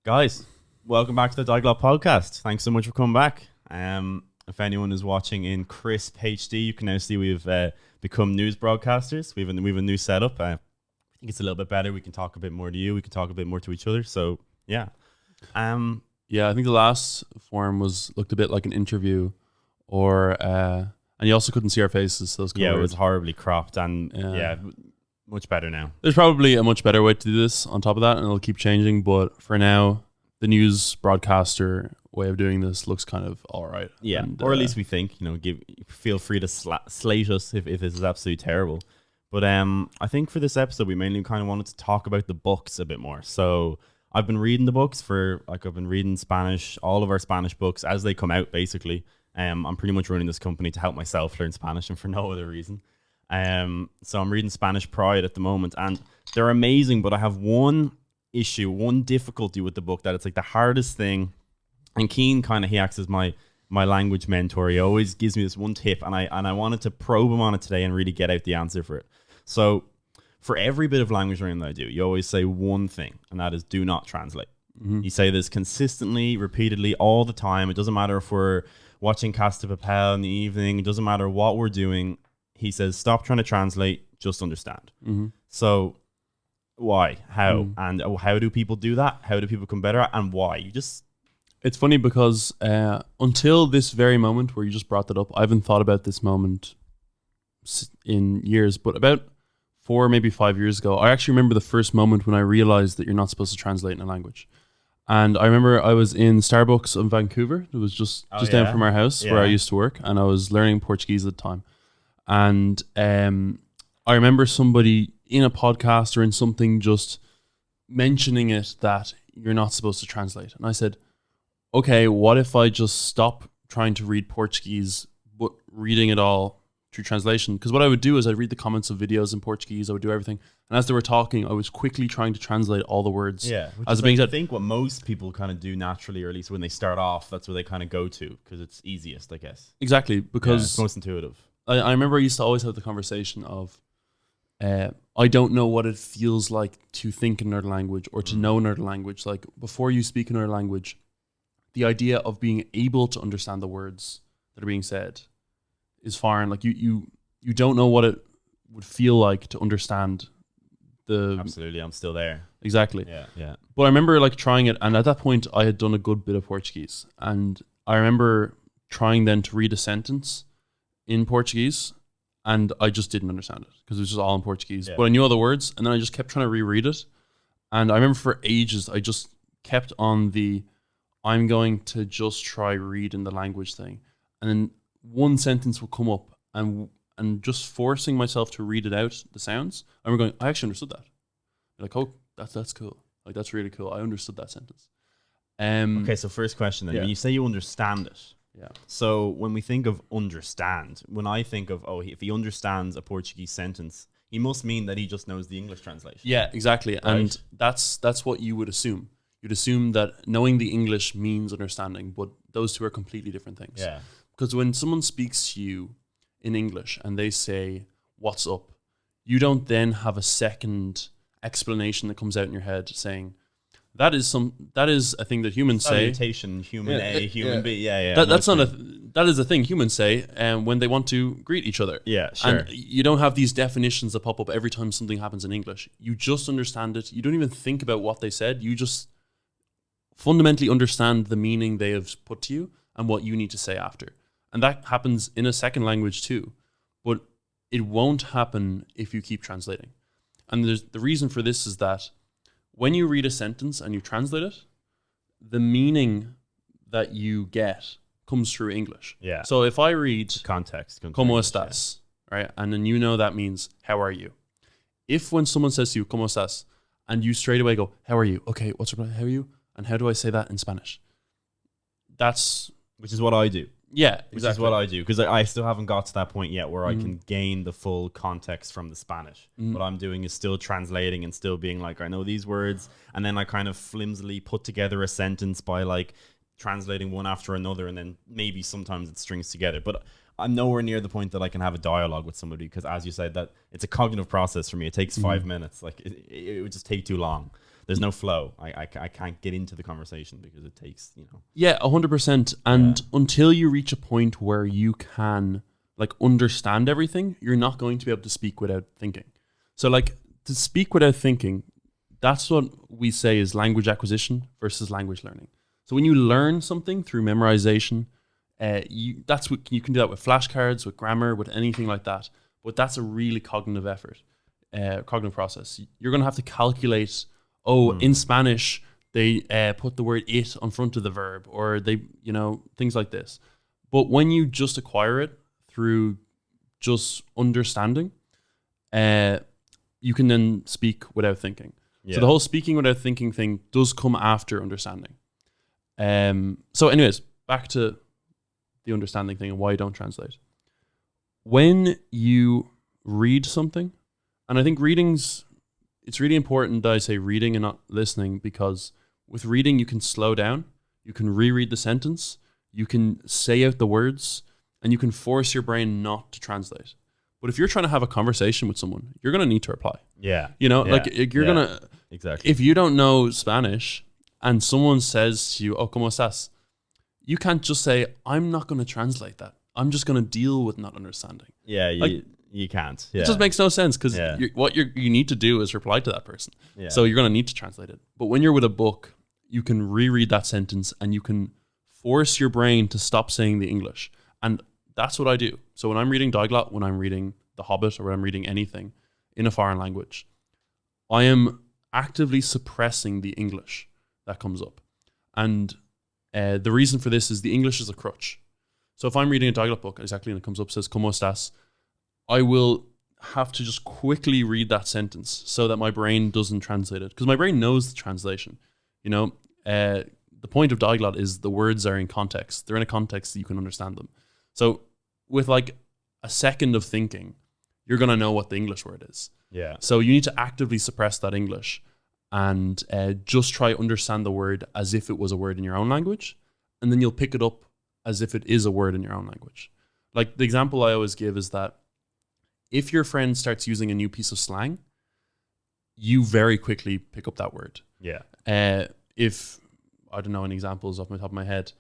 Guys, welcome back to the Diglot Podcast. Thanks so much for coming back. If anyone is watching in crisp HD, you can now see we've become news broadcasters. We have a new setup. I think it's a little bit better. We can talk a bit more to you. We can talk a bit more to each other. So, yeah. Yeah, I think the last form looked a bit like an interview, and you also couldn't see our faces. So it was horribly cropped, and much better now. There's probably a much better way to do this on top of that, and it'll keep changing. But for now, the news broadcaster way of doing this looks kind of all right. Yeah, and, or at least we think. Feel free to slate us if this is absolutely terrible. But I think for this episode, we mainly kind of wanted to talk about the books a bit more. So I've been reading the books I've been reading Spanish, all of our Spanish books as they come out, basically. I'm pretty much running this company to help myself learn Spanish and for no other reason. So I'm reading Spanish Pride at the moment, and they're amazing, but I have one difficulty with the book, that it's like the hardest thing. And Cian he acts as my language mentor. He always gives me this one tip, and I wanted to probe him on it today and really get out the answer for it. So for every bit of language learning that I do, you always say one thing, and that is do not translate. Mm-hmm. You say this consistently, repeatedly, all the time. It doesn't matter if we're watching Casa de Papel in the evening. It doesn't matter what we're doing. He says, stop trying to translate, just understand. Mm-hmm. So why? How? And how do people do that? How do people become better at? And why? It's funny because until this very moment where you just brought that up, I haven't thought about this moment in years, but about 4, maybe 5 years ago, I actually remember the first moment when I realized that you're not supposed to translate in a language. And I remember I was in Starbucks in Vancouver. It was just down from our house where I used to work, and I was learning Portuguese at the time. And I remember somebody in a podcast or in something just mentioning it that you're not supposed to translate. And I said, okay, what if I just stop trying to read Portuguese, but reading it all through translation? Because what I would do is I'd read the comments of videos in Portuguese. I would do everything. And as they were talking, I was quickly trying to translate all the words. Yeah. I think what most people kind of do naturally, or at least when they start off, that's where they kind of go to, because it's easiest, I guess. Exactly. Because it's most intuitive. I remember I used to always have the conversation of, I don't know what it feels like to think another language or to know another language. Like, before you speak another language, the idea of being able to understand the words that are being said is foreign. Like, you don't know what it would feel like to understand the... Absolutely, I'm still there. Exactly. Yeah. But I remember trying it, and at that point I had done a good bit of Portuguese, and I remember trying then to read a sentence in Portuguese, and I just didn't understand it because it was just all in Portuguese. Yeah. But I knew all the words, and then I just kept trying to reread it. And I remember for ages I just kept on I'm going to just try reading the language thing. And then one sentence would come up, and just forcing myself to read it out, the sounds, and we're going, I actually understood that. Like, oh, that's cool. Like, that's really cool. I understood that sentence. Okay, so first question then. When you say you understand it, so when we think of understand, when I think of, if he understands a Portuguese sentence, he must mean that he just knows the English translation. Yeah, exactly. Right? And that's what you would assume. You'd assume that knowing the English means understanding, but those two are completely different things. Yeah. Because when someone speaks to you in English and they say, what's up, you don't then have a second explanation that comes out in your head saying, that is a thing that humans say. Salutation, human A, human B. Yeah. That is a thing humans say when they want to greet each other. Yeah, sure. And you don't have these definitions that pop up every time something happens in English. You just understand it. You don't even think about what they said. You just fundamentally understand the meaning they have put to you and what you need to say after. And that happens in a second language too. But it won't happen if you keep translating. And the reason for this is that when you read a sentence and you translate it, the meaning that you get comes through English. Yeah. So if I read context, ¿Cómo estás? Right? And then you know that means, how are you? If when someone says to you, ¿Cómo estás? And you straight away go, how are you? Okay, what's your how are you? And how do I say that in Spanish? Which is what I do. Yeah, exactly. Which is what I do, because I still haven't got to that point yet where I can gain the full context from the Spanish. What I'm doing is still translating and still being like, I know these words, and then I kind of flimsily put together a sentence by translating one after another, and then maybe sometimes it strings together. But I'm nowhere near the point that I can have a dialogue with somebody, because as you said, that it's a cognitive process for me. It takes 5 minutes. It would just take too long. there's no flow. I can't get into the conversation because it takes, Yeah, 100%. And until you reach a point where you can like understand everything, you're not going to be able to speak without thinking. So like to speak without thinking, that's what we say is language acquisition versus language learning. So when you learn something through memorization, you can do that with flashcards, with grammar, with anything like that. But that's a really cognitive effort, cognitive process. You're going to have to calculate, in Spanish, they put the word it on front of the verb, or they, things like this. But when you just acquire it through just understanding, you can then speak without thinking. Yeah. So the whole speaking without thinking thing does come after understanding. So anyways, back to the understanding thing and why you don't translate. When you read something, and I think it's really important that I say reading and not listening, because with reading you can slow down, you can reread the sentence, you can say out the words, and you can force your brain not to translate. But if you're trying to have a conversation with someone, you're going to need to reply. Yeah. Like you're going to... Exactly. If you don't know Spanish and someone says to you, "Oh, ¿cómo estás?" You can't just say, "I'm not going to translate that. I'm just going to deal with not understanding." Yeah, you can't. Yeah. It just makes no sense, because what you need to do is reply to that person. Yeah. So you're going to need to translate it. But when you're with a book, you can reread that sentence and you can force your brain to stop saying the English. And that's what I do. So when I'm reading Diglot, when I'm reading The Hobbit, or when I'm reading anything in a foreign language, I am actively suppressing the English that comes up. And the reason for this is the English is a crutch. So if I'm reading a Diglot book, exactly, and it comes up, says, "¿Cómo estás?" I will have to just quickly read that sentence so that my brain doesn't translate it. Because my brain knows the translation. The point of Diglot is the words are in context. They're in a context that you can understand them. So with like a second of thinking, you're going to know what the English word is. Yeah. So you need to actively suppress that English and just try understand the word as if it was a word in your own language. And then you'll pick it up as if it is a word in your own language. Like the example I always give is that if your friend starts using a new piece of slang, you very quickly pick up that word. Yeah. If, I don't know any examples off the top of my head,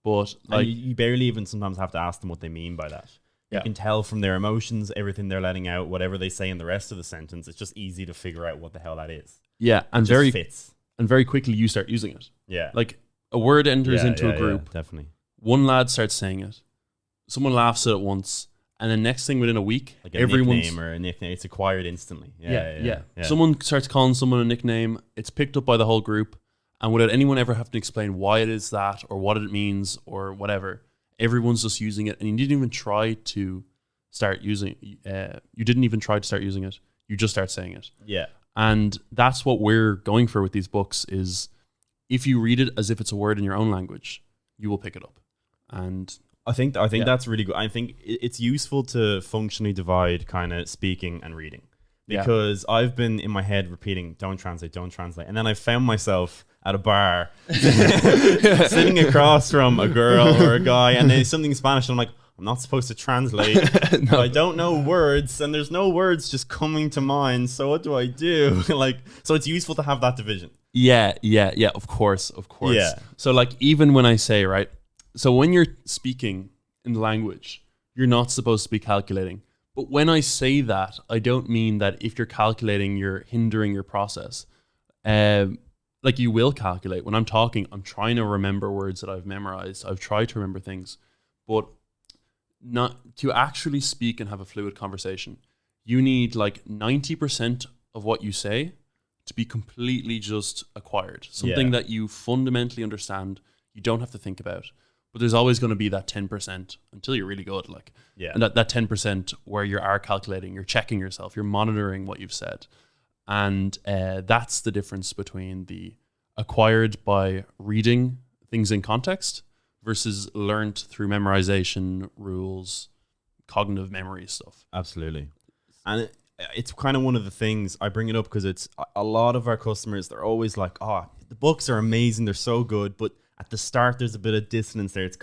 but like you barely even sometimes have to ask them what they mean by that. You can tell from their emotions, everything they're letting out, whatever they say in the rest of the sentence. It's just easy to figure out what the hell that is. Yeah, and fits. And very quickly you start using it. Yeah. Like a word enters into a group. Yeah, definitely. One lad starts saying it. Someone laughs at it once. And the next thing within a week, like a nickname or a nickname, it's acquired instantly. Yeah. Someone starts calling someone a nickname. It's picked up by the whole group. And without anyone ever having to explain why it is that or what it means or whatever, everyone's just using it. And you didn't even try to start using it. You didn't even try to start using it. You just start saying it. Yeah. And that's what we're going for with these books is if you read it as if it's a word in your own language, you will pick it up. And I think that's really good. I think it's useful to functionally divide kind of speaking and reading, because I've been in my head repeating, don't translate. And then I found myself at a bar sitting across from a girl or a guy and there's something in Spanish and I'm like, I'm not supposed to translate. No. I don't know words and there's no words just coming to mind. So what do I do? So it's useful to have that division. Yeah. Of course. Yeah. So like even when I say, right, so when you're speaking in the language, you're not supposed to be calculating. But when I say that, I don't mean that if you're calculating, you're hindering your process. Like you will calculate. When I'm talking, I'm trying to remember words that I've memorized. I've tried to remember things. But not to actually speak and have a fluid conversation, you need like 90% of what you say to be completely just acquired. Something that you fundamentally understand, you don't have to think about. But there's always going to be that 10% until you're really good. And that 10% where you are calculating, you're checking yourself, you're monitoring what you've said. And that's the difference between the acquired by reading things in context versus learned through memorization, rules, cognitive memory stuff. Absolutely. And it's kind of one of the things I bring it up because it's a lot of our customers, they're always like, the books are amazing, they're so good, but at the start there's a bit of dissonance there. It's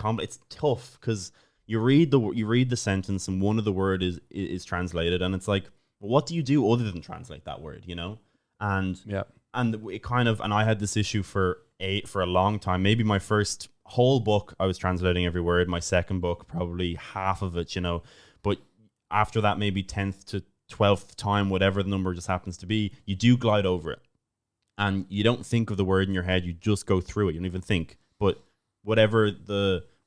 tough because you read the sentence and one of the word is translated and it's like, well, what do you do other than translate that word, And and it kind of, and I had this issue for a long time. Maybe my first whole book, I was translating every word. My second book, probably half of it, but after that, maybe 10th to 12th time, whatever the number just happens to be, you do glide over it. And you don't think of the word in your head, you just go through it. You don't even think. But whatever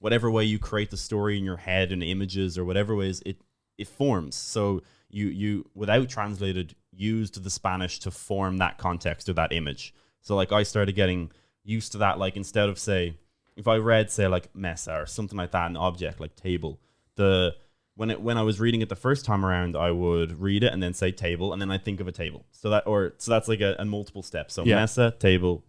way you create the story in your head and images or whatever ways, it forms. So you without translated, used the Spanish to form that context or that image. So like I started getting used to that. Like instead of say, if I read say like mesa or something like that, an object like table, when I was reading it the first time around, I would read it and then say table, and then I think of a table. So that's like a multiple step. So mesa, table.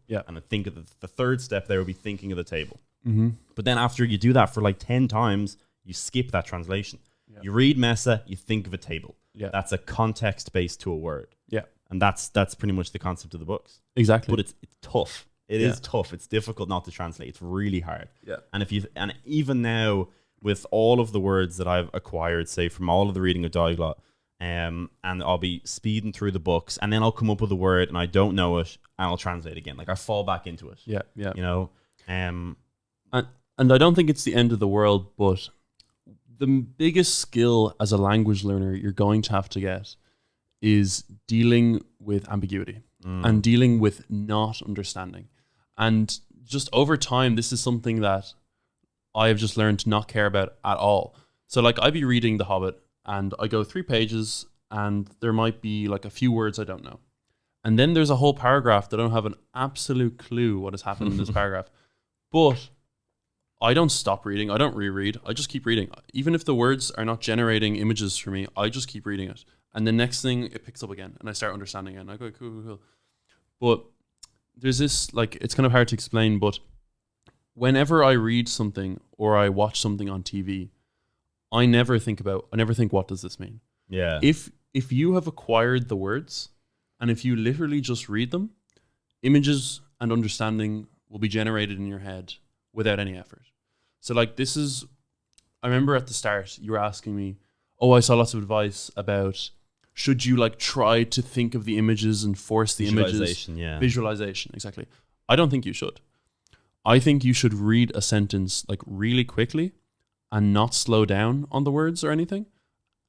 Yeah. And I think of the third step there would be thinking of the table. Mm-hmm. But then after you do that for like 10 times, you skip that translation. Yeah. You read mesa, you think of a table. Yeah. That's a context based to a word. Yeah. And that's pretty much the concept of the books. Exactly. But it's tough. It is tough. It's difficult not to translate. It's really hard. Yeah. And even now, with all of the words that I've acquired, say from all of the reading of Diglot, and I'll be speeding through the books, and then I'll come up with a word and I don't know it, and I'll translate again. Like I fall back into it. Yeah, yeah. And I don't think it's the end of the world, but the biggest skill as a language learner you're going to have to get is dealing with ambiguity and dealing with not understanding. And just over time, this is something that I have just learned to not care about at all. So like I'd be reading The Hobbit and I go 3 pages and there might be like a few words I don't know. And then there's a whole paragraph that I don't have an absolute clue what has happened in this paragraph. But I don't stop reading. I don't reread. I just keep reading. Even if the words are not generating images for me, I just keep reading it. And the next thing it picks up again and I start understanding it. And I go, cool. But there's this, like, it's kind of hard to explain, but whenever I read something or I watch something on TV, I never think what does this mean? Yeah. If you have acquired the words and if you literally just read them, images and understanding will be generated in your head without any effort. So like I remember at the start you were asking me, I saw lots of advice about should you like try to think of the images and force the images? Visualization, exactly. I don't think you should. I think you should read a sentence like really quickly and not slow down on the words or anything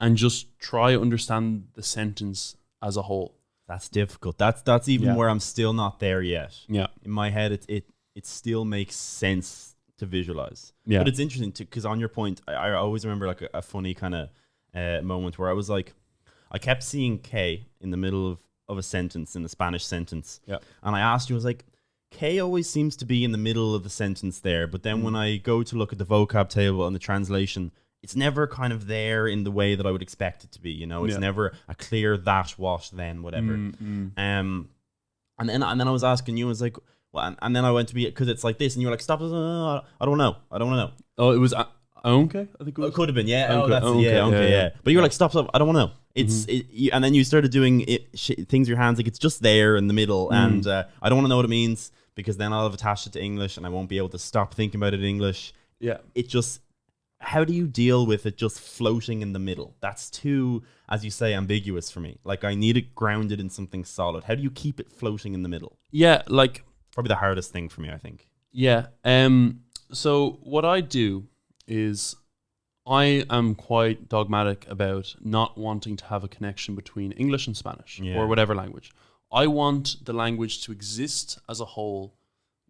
and just try to understand the sentence as a whole. That's difficult. That's even where I'm still not there yet. Yeah. In my head, it still makes sense to visualize. Yeah. But it's interesting because on your point, I always remember like a funny kind of moment where I was like, I kept seeing K in the middle of a sentence, in the Spanish sentence. Yeah. And I asked you, I was like, K always seems to be in the middle of the sentence there. But then when I go to look at the vocab table and the translation, it's never kind of there in the way that I would expect it to be. It's never a clear that, what, then, whatever. And then I was asking you, I was like, well, and then I went to be, because it's like this, and you were like, stop, I don't know. Oh, it was okay. I think it could have been, yeah. Okay. Yeah. But you were like, stop, I don't want to know. It's and then you started doing things with your hands like it's just there in the middle, and I don't want to know what it means because then I'll have attached it to English and I won't be able to stop thinking about it in English. Yeah. It just, how do you deal with it just floating in the middle? That's too, as you say, ambiguous for me. Like I need it grounded in something solid. How do you keep it floating in the middle? Yeah, like probably the hardest thing for me, I think. Yeah. So what I do is I am quite dogmatic about not wanting to have a connection between English and Spanish or whatever language. I want the language to exist as a whole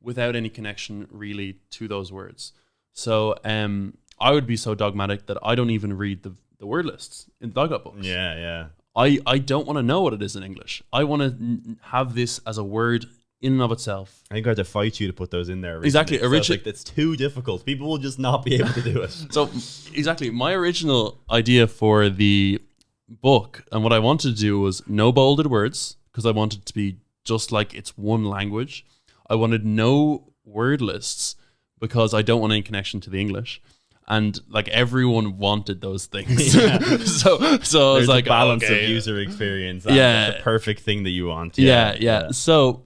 without any connection really to those words. So I would be so dogmatic that I don't even read the word lists in Diglot books. Yeah. I don't want to know what it is in English. I want to have this as a word in and of itself. I think I had to fight you to put those in there. Exactly. Like, that's too difficult. People will just not be able to do it. So exactly. My original idea for the book and what I wanted to do was no bolded words because I wanted it to be just like it's one language. I wanted no word lists because I don't want any connection to the English. And like everyone wanted those things. Yeah. so I was like, a balance of user experience. That's the perfect thing that you want. Yeah. So,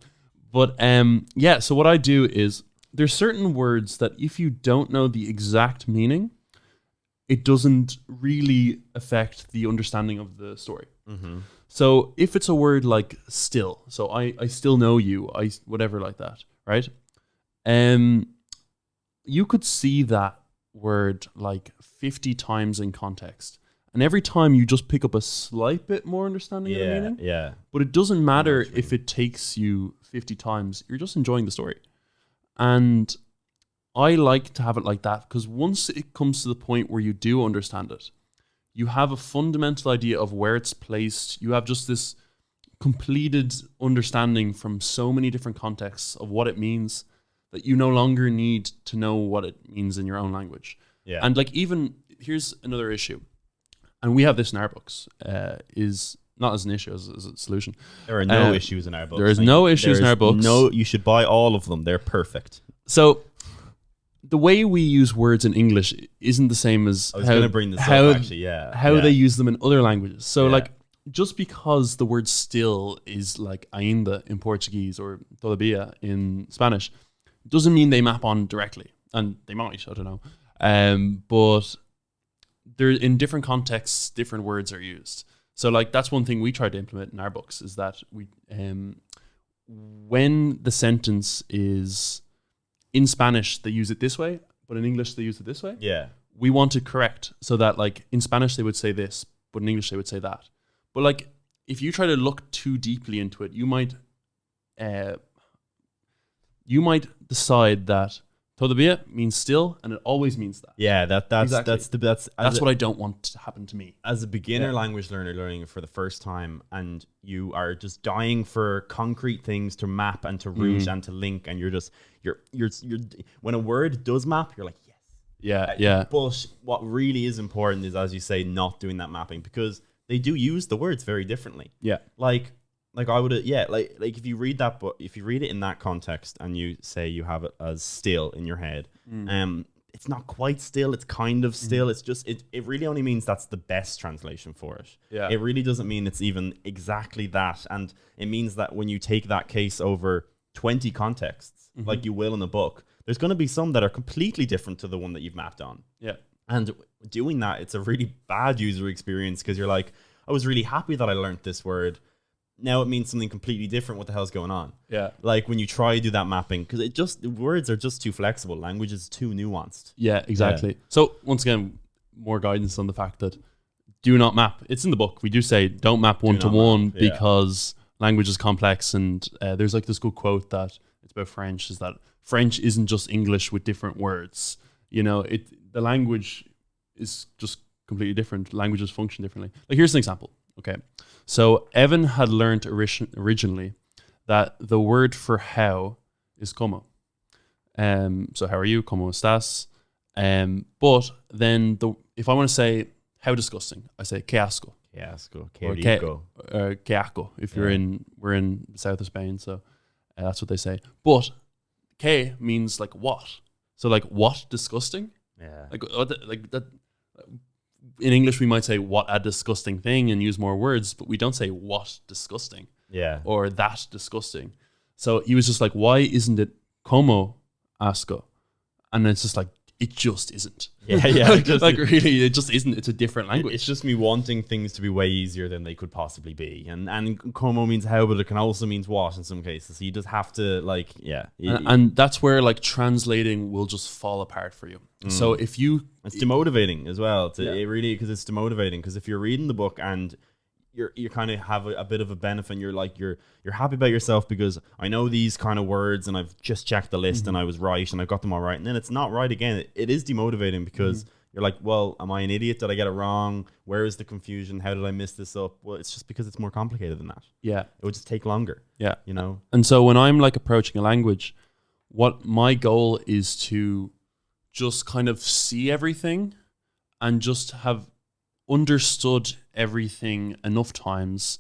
but so what I do is there's certain words that if you don't know the exact meaning, it doesn't really affect the understanding of the story. Mm-hmm. So if it's a word like still, so I still know you, whatever like that, right? You could see that word like 50 times in context. And every time you just pick up a slight bit more understanding of the meaning. Yeah. But it doesn't matter if it takes you 50 times. You're just enjoying the story. And I like to have it like that because once it comes to the point where you do understand it, you have a fundamental idea of where it's placed. You have just this completed understanding from so many different contexts of what it means that you no longer need to know what it means in your own language. Yeah. And like even, here's another issue. And we have this in our books, is not as an issue, as a solution. There are no issues in our books. There is no issues in our books. You should buy all of them. They're perfect. So the way we use words in English isn't the same as I was going to bring this up, actually, how they use them in other languages. So like, just because the word still is like ainda in Portuguese or todavía in Spanish, doesn't mean they map on directly. And they might, I don't know. But they're in different contexts, different words are used. So like that's one thing we try to implement in our books is that we when the sentence is in Spanish they use it this way, but in English they use it this way. Yeah. We want to correct so that like in Spanish they would say this, but in English they would say that. But like if you try to look too deeply into it, you might decide that todavía means still, and it always means that. Yeah, that's what I don't want to happen to me. As a beginner language learner learning it for the first time, and you are just dying for concrete things to map and to root and to link, and you're when a word does map, you're like, yes. Yeah. But what really is important is, as you say, not doing that mapping because they do use the words very differently. Yeah. Like I would, like if you read that book, if you read it in that context and you say you have it as still in your head, it's not quite still, it's kind of still. It's just, it really only means that's the best translation for it. Yeah. It really doesn't mean it's even exactly that. And it means that when you take that case over 20 contexts, like you will in a book, there's going to be some that are completely different to the one that you've mapped on. Yeah. And doing that, it's a really bad user experience because you're like, I was really happy that I learned this word. Now it means something completely different. What the hell's going on? Yeah. Like when you try to do that mapping, because words are just too flexible. Language is too nuanced. Yeah, exactly. Yeah. So once again, more guidance on the fact that do not map. It's in the book. We do say don't map one-to-one because language is complex. And there's like this good quote that it's about French is that French isn't just English with different words. You know, the language is just completely different. Languages function differently. Like here's an example. Okay. So Evan had learned originally that the word for how is como. So how are you? Como estás? But then if I want to say how disgusting, I say que asco. Que asco. Que rico. Que asco. If we're in the south of Spain, so that's what they say. But que means like what? So like what disgusting? Yeah. Like that. In English, we might say what a disgusting thing and use more words, but we don't say what disgusting. Yeah. Or that disgusting. So he was just like, why isn't it como asco? And it's just like, it just isn't. Yeah, yeah. like really, it just isn't. It's a different language. It's just me wanting things to be way easier than they could possibly be. And como means how, but it can also mean what in some cases. So you just have to like, yeah. And that's where like translating will just fall apart for you. So if you... It's demotivating as well. It really, because it's demotivating. Because if you're reading the book and you kind of have a bit of a benefit and you're like, you're happy about yourself because I know these kind of words and I've just checked the list and I was right and I got them all right. And then it's not right again. It is demotivating because you're like, well, am I an idiot? Did I get it wrong? Where is the confusion? How did I mess this up? Well, it's just because it's more complicated than that. Yeah. It would just take longer. Yeah. You know? And so when I'm like approaching a language, what my goal is to just kind of see everything and just have understood everything enough times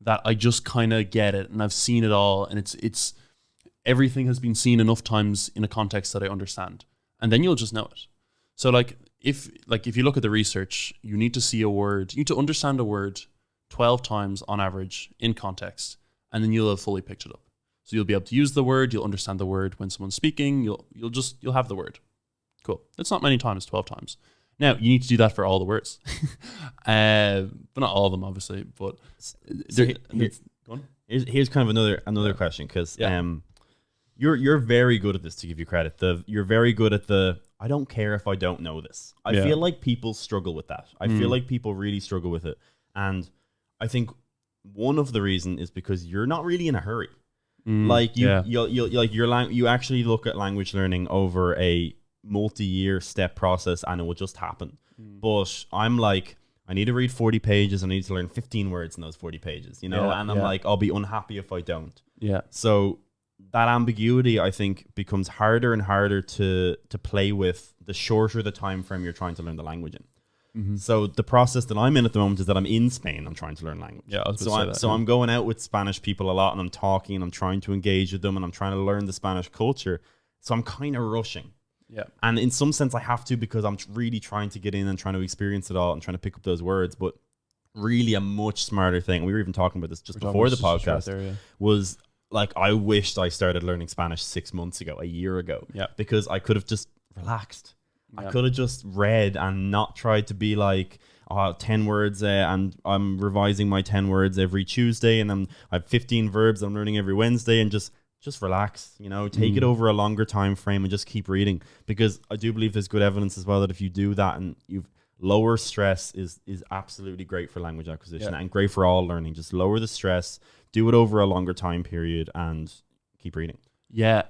that I just kind of get it and I've seen it all and it's everything has been seen enough times in a context that I understand, and then you'll just know it. So like if you look at the research, you need to see a word, you need to understand a word 12 times on average in context, and then you'll have fully picked it up. So you'll be able to use the word, you'll understand the word when someone's speaking, you'll have the word. Cool. It's not many times, 12 times. Now, you need to do that for all the words. But not all of them, obviously. But here's kind of another question, because you're very good at this, to give you credit. You're very good at I don't care if I don't know this. I feel like people struggle with that. I feel like people really struggle with it. And I think one of the reasons is because you're not really in a hurry. Like you actually look at language learning over a multi-year step process, and it will just happen. But I'm like, I need to read 40 pages. I need to learn 15 words in those 40 pages, and I'm like, I'll be unhappy if I don't. Yeah. So that ambiguity, I think, becomes harder and harder to play with the shorter the time frame you're trying to learn the language in. So the process that I'm in at the moment is that I'm in Spain. I'm trying to learn language. Yeah, I'm going out with Spanish people a lot, and I'm talking, and I'm trying to engage with them, and I'm trying to learn the Spanish culture. So I'm kind of rushing. Yeah. And in some sense, I have to, because I'm really trying to get in and trying to experience it all and trying to pick up those words. But really, a much smarter thing, we were even talking about this just before the podcast, was like, I wished I started learning Spanish 6 months ago, a year ago. Yeah. Because I could have just relaxed. I could have just read and not tried to be like, 10 words and I'm revising my 10 words every Tuesday, and I have 15 verbs I'm learning every Wednesday, and just relax, take it over a longer time frame and just keep reading. Because I do believe there's good evidence as well that if you do that, and you've lower stress is absolutely great for language acquisition and great for all learning. Just lower the stress, do it over a longer time period, and keep reading. Yeah.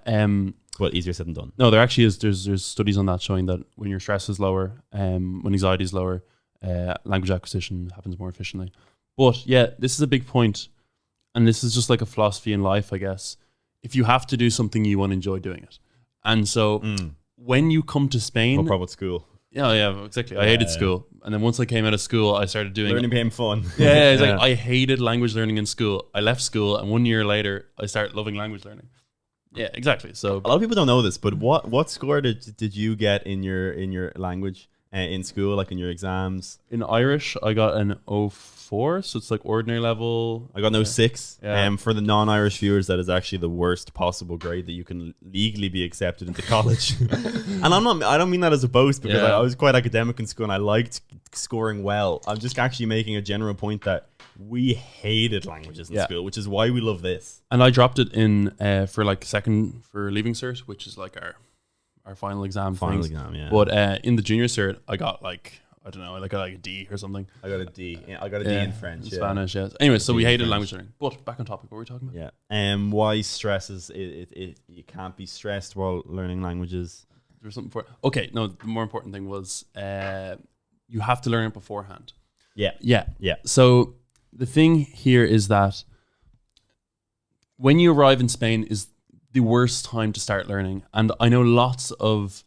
But easier said than done. No, there actually is. There's studies on that showing that when your stress is lower, when anxiety is lower, language acquisition happens more efficiently. But yeah, this is a big point, and this is just like a philosophy in life, I guess. If you have to do something, you want to enjoy doing it. And so when you come to Spain, no problem with school. Yeah, exactly. I hated school, and then once I came out of school, I started doing learning became fun. Yeah, it's like I hated language learning in school. I left school, and 1 year later, I started loving language learning. Yeah, exactly. So a lot of people don't know this, but what score did you get in your language in school, like in your exams? In Irish, I got an 04, so it's like ordinary level. I got an 06. For the non-Irish viewers, that is actually the worst possible grade that you can legally be accepted into college. And I don't mean that as a boast, because I was quite academic in school and I liked scoring well. I'm just actually making a general point that we hated languages in school, which is why we love this. And I dropped it in for leaving cert, which is like our final exam. But in the junior cert, I got like, I don't know, I got like a D or something. I got a D. I got a D in French. Spanish, yes. Anyway, so we hated language learning. But back on topic, what were we talking about? Yeah. Why stress is it you can't be stressed while learning languages. There's something for okay. No, the more important thing was you have to learn it beforehand. Yeah. So the thing here is that when you arrive in Spain is the worst time to start learning. And I know lots of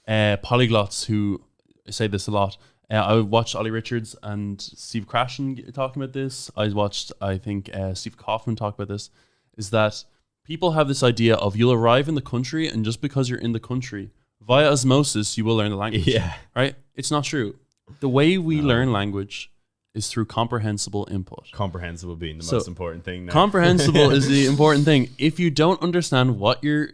polyglots who say this a lot. I watched Ollie Richards and Steve Krashen talking about this. I watched, I think, Steve Kaufman talk about this, is that people have this idea of you'll arrive in the country, and just because you're in the country, via osmosis, you will learn the language. Yeah. Right? It's not true. The way we learn language is through comprehensible input. Comprehensible being the most important thing now. Comprehensible is the important thing. If you don't understand what you're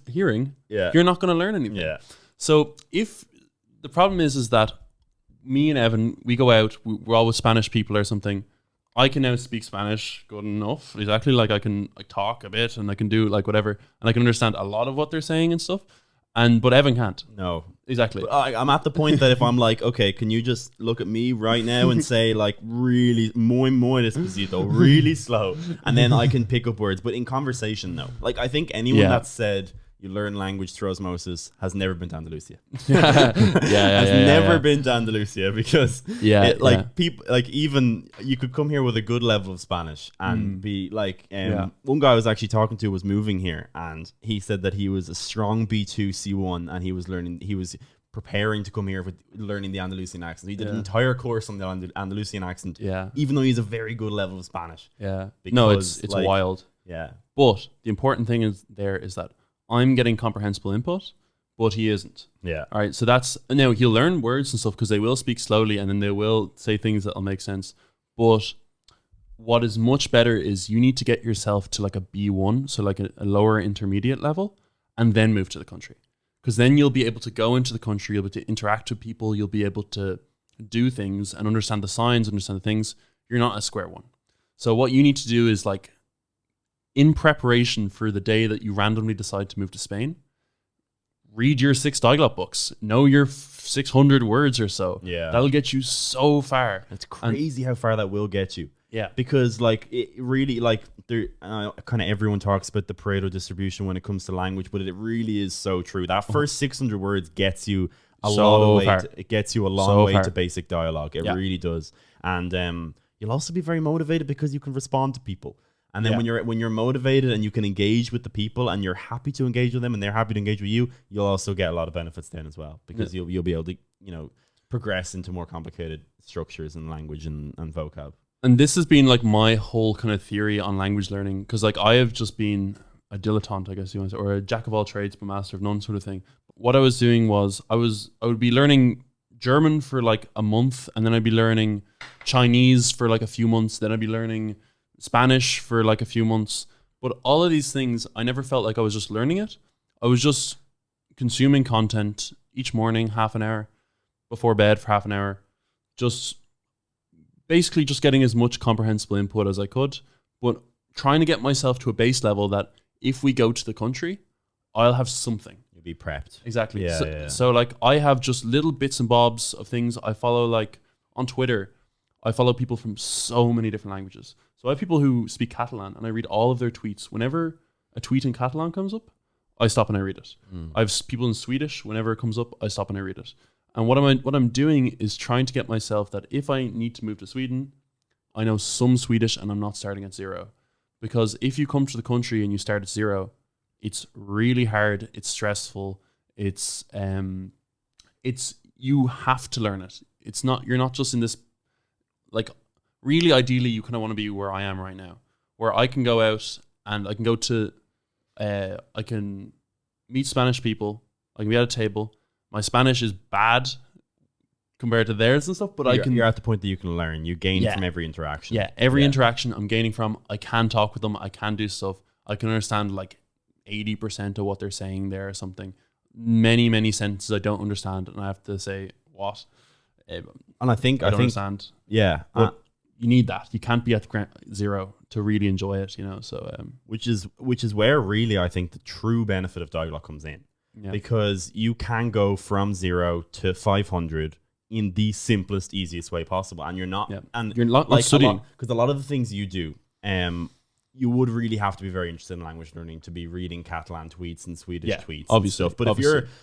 hearing, you're not going to learn anything. Yeah. So if the problem is that me and Evan, we go out, we're all with Spanish people or something. I can now speak Spanish good enough. Exactly. Like I can talk a bit and I can do like whatever. And I can understand a lot of what they're saying and stuff. But Evan can't. No. Exactly. I'm at the point that if I'm like, okay, can you just look at me right now and say like really muy despacito, really slow, and then I can pick up words. But in conversation, no. Like I think anyone that said you learn language through osmosis has never been to Andalusia. Has never been to Andalusia, because people like, even you could come here with a good level of Spanish and be like one guy I was actually talking to was moving here, and he said that he was a strong B2 C1 and he was preparing to come here with learning the Andalusian accent. He did an entire course on the Andalusian accent, even though he's a very good level of Spanish. No, it's like, wild. But the important thing is that I'm getting comprehensible input, but he isn't. All right. So now he'll learn words and stuff because they will speak slowly and then they will say things that'll make sense. But what is much better is you need to get yourself to like a B1, so like a lower intermediate level, and then move to the country. because then you'll be able to go into the country, you'll be able to interact with people, you'll be able to do things and understand the signs, understand the things. You're not at square one. So what you need to do is like, in preparation for the day that you randomly decide to move to Spain, read your 6 Diglot books, know your 600 words or so. Yeah. That'll get you so far. It's crazy how far that will get you. Yeah. Because like it really like there kind of everyone talks about the Pareto distribution when it comes to language, but it really is so true. That first 600 words gets you a long way to basic dialogue. It really does. And you'll also be very motivated because you can respond to people. And then when you're motivated and you can engage with the people and you're happy to engage with them and they're happy to engage with you, you'll also get a lot of benefits then as well, because you'll be able to, you know, progress into more complicated structures and language and vocab. And this has been like my whole kind of theory on language learning, because like I have just been a dilettante, I guess you want to say, or a jack of all trades but master of none sort of thing. What I was doing was I would be learning German for like a month, and then I'd be learning Chinese for like a few months, then I'd be learning Spanish for like a few months. But all of these things, I never felt like I was just learning it. I was just consuming content each morning, half an hour, before bed for half an hour, just basically just getting as much comprehensible input as I could, but trying to get myself to a base level that if we go to the country, I'll have something. You'll be prepped. Exactly. Yeah, So like I have just little bits and bobs of things. I follow like on Twitter, I follow people from so many different languages. So I have people who speak Catalan and I read all of their tweets. Whenever a tweet in Catalan comes up, I stop and I read it. I have people in Swedish. Whenever it comes up, I stop and I read it. And what I'm doing is trying to get myself that if I need to move to Sweden, I know some Swedish and I'm not starting at zero. Because if you come to the country and you start at zero, it's really hard. It's stressful. It's you have to learn it. It's not, you're not just in this, like, really ideally you kind of want to be where I am right now, where I can go out and I can go to, I can meet Spanish people. I can be at a table. My Spanish is bad compared to theirs and stuff, but you're at the point that you can learn. You gain from every interaction. Yeah, every interaction I'm gaining from. I can talk with them. I can do stuff. I can understand like 80% of what they're saying there or something. Many sentences I don't understand, and I have to say what. And I think understand. Yeah, but you need that. You can't be at the zero to really enjoy it. You know, so which is where really I think the true benefit of Diglot comes in. Yeah. Because you can go from 0 to 500 in the simplest, easiest way possible, and you're not like studying, because a lot of the things you do, you would really have to be very interested in language learning to be reading Catalan tweets and Swedish tweets, obviously. And stuff. But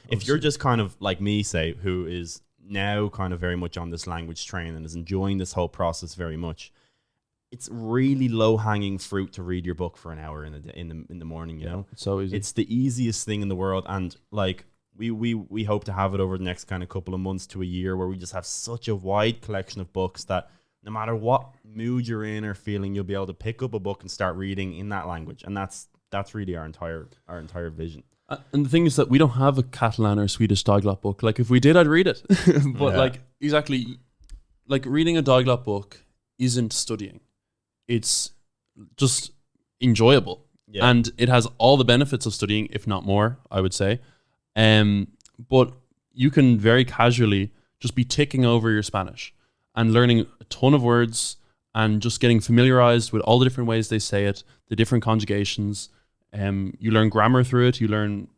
if you're just kind of like me, say, who is now kind of very much on this language train and is enjoying this whole process very much, it's really low hanging fruit to read your book for an hour in the morning. You know, it's so easy. It's the easiest thing in the world, and like we hope to have it over the next kind of couple of months to a year, where we just have such a wide collection of books that no matter what mood you're in or feeling, you'll be able to pick up a book and start reading in that language, and that's really our entire vision. And the thing is that we don't have a Catalan or Swedish Diglot book. Like if we did, I'd read it. But like exactly, like reading a Diglot book isn't studying. It's just enjoyable. Yeah. And it has all the benefits of studying, if not more, I would say. But you can very casually just be ticking over your Spanish and learning a ton of words and just getting familiarized with all the different ways they say it, the different conjugations. You learn grammar through it, you learn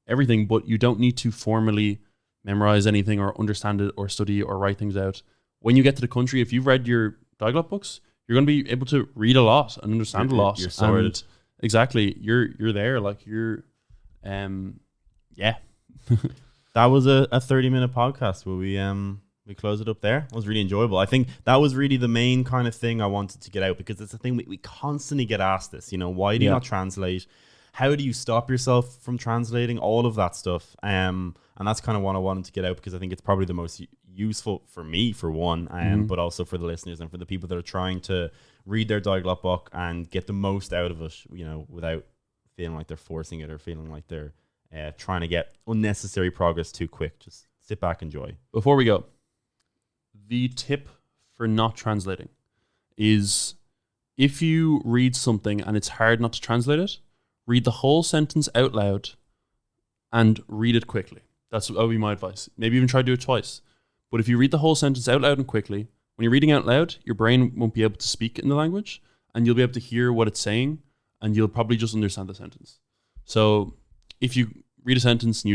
everything, but you don't need to formally memorize anything or understand it or study or write things out. When you get to the country, if you've read your Diglot books, you're going to be able to read a lot and understand a lot. You're sorted. Exactly. You're there. Like you're, yeah. That was a 30-minute podcast where we close it up there. It was really enjoyable. I think that was really the main kind of thing I wanted to get out, because it's the thing we constantly get asked this, you know, why do you not translate? How do you stop yourself from translating? All of that stuff. And that's kind of what I wanted to get out, because I think it's probably the most useful for me, for one, but also for the listeners and for the people that are trying to read their Diglot book and get the most out of it, you know, without feeling like they're forcing it or feeling like they're trying to get unnecessary progress too quick. Just sit back, enjoy. Before we go, the tip for not translating is, if you read something and it's hard not to translate it, read the whole sentence out loud and read it quickly. That would be my advice. Maybe even try to do it twice. But if you read the whole sentence out loud and quickly, when you're reading out loud, your brain won't be able to speak in the language, and you'll be able to hear what it's saying, and you'll probably just understand the sentence. So if you read a sentence and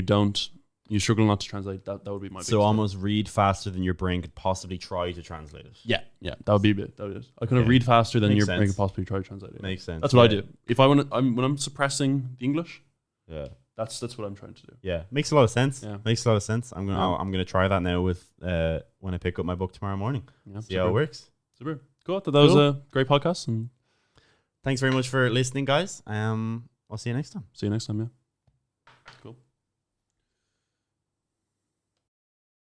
you struggle not to translate, that would be my biggest almost read faster than your brain could possibly try to translate it. Yeah, that would be a bit. That would be it. I kind of read faster than your brain could possibly try to translate it. Makes sense. That's what I do. If I want to, when I'm suppressing the English, that's what I'm trying to do. Yeah, makes a lot of sense. Yeah. Makes a lot of sense. I'm gonna try that now with when I pick up my book tomorrow morning. Yeah, see how it works. Super. Cool. That was a great podcast, and thanks very much for listening, guys. I'll see you next time. See you next time. Yeah.